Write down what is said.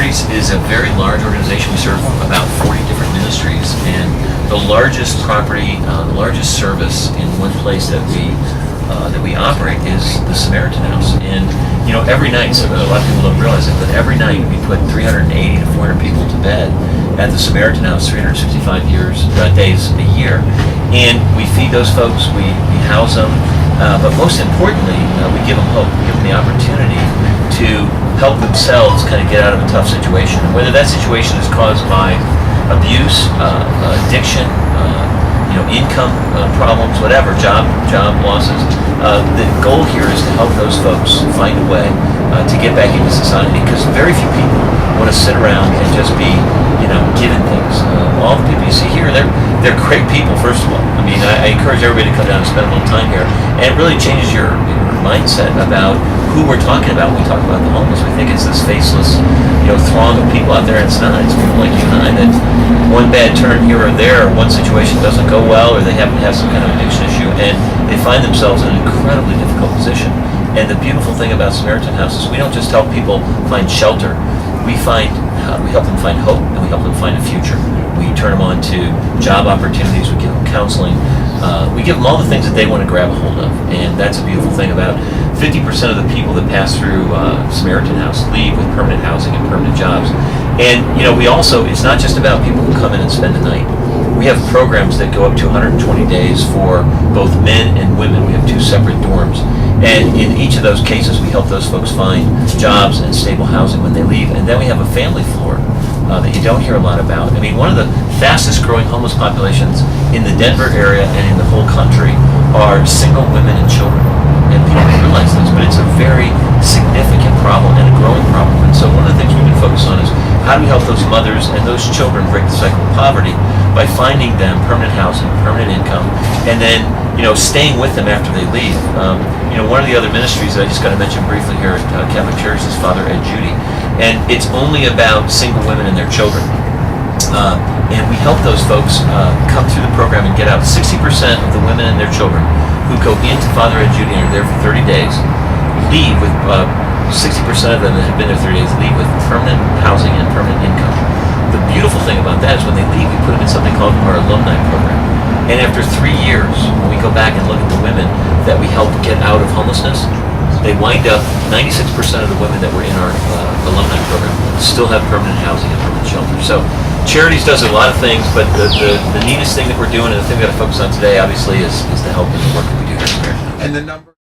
Charities is a very large organization. We serve about 40 different ministries, and the largest property, the largest service in one place that we operate is the Samaritan House. And every night, so a lot of people don't realize it, but every night we put 380 to 400 people to bed at the Samaritan House, 365 days a year, and we feed those folks, we house them, but most importantly, we give them hope. We give them the opportunity to help themselves kind of get out of a tough situation. And whether that situation is caused by abuse, addiction, income problems, whatever, job losses, the goal here is to help those folks find a way to get back into society, because very few people want to sit around and just be, given things. All the people you see here, they're great people, first of all. I mean, I encourage everybody to come down and spend a little time here, and it really changes your mindset about who we're talking about when we talk about the homeless. We think it's this faceless, throng of people out there, and it's not. It's people like you and I that one bad turn here or there, or one situation doesn't go well, or they happen to have some kind of addiction issue, and they find themselves in an incredibly difficult position. And the beautiful thing about Samaritan House is we don't just help people find shelter. We help them find hope, and we help them find a future. We turn them on to job opportunities. We give them counseling. We give them all the things that they want to grab a hold of, and that's a beautiful thing. About 50% of the people that pass through Samaritan House leave with permanent housing and permanent jobs. And we also, it's not just about people who come in and spend the night. We have programs that go up to 120 days for both men and women. We have two separate dorms. And in each of those cases, we help those folks find jobs and stable housing when they leave. And then we have a family floor that you don't hear a lot about. I mean, one of the fastest growing homeless populations in the Denver area and in the whole country are single women and children. And people don't realize this, but it's a very significant problem and a growing problem. And so one of the things we've been focused on is how do we help those mothers and those children break the cycle of poverty by finding them permanent housing, permanent income, and then staying with them after they leave. One of the other ministries that I just got to mention briefly here at Catholic Charities is Father Ed Judy, and it's only about single women and their children. And we help those folks come through the program and get out. 60% of the women and their children who go into Father Ed Judy and are there for 30 days leave with 60% of them that have been there 30 days leave with permanent housing and permanent income. The beautiful thing about that is when they leave, we put them in something called our alumni program. And after 3 years, when we go back and look at the women that we help get out of homelessness, they wind up, 96% of the women that were in our alumni program still have permanent housing and permanent shelter. So Charities does a lot of things, but the neatest thing that we're doing, and the thing we got to focus on today, obviously, is the help and the work that we do here at Samaritan. And the number.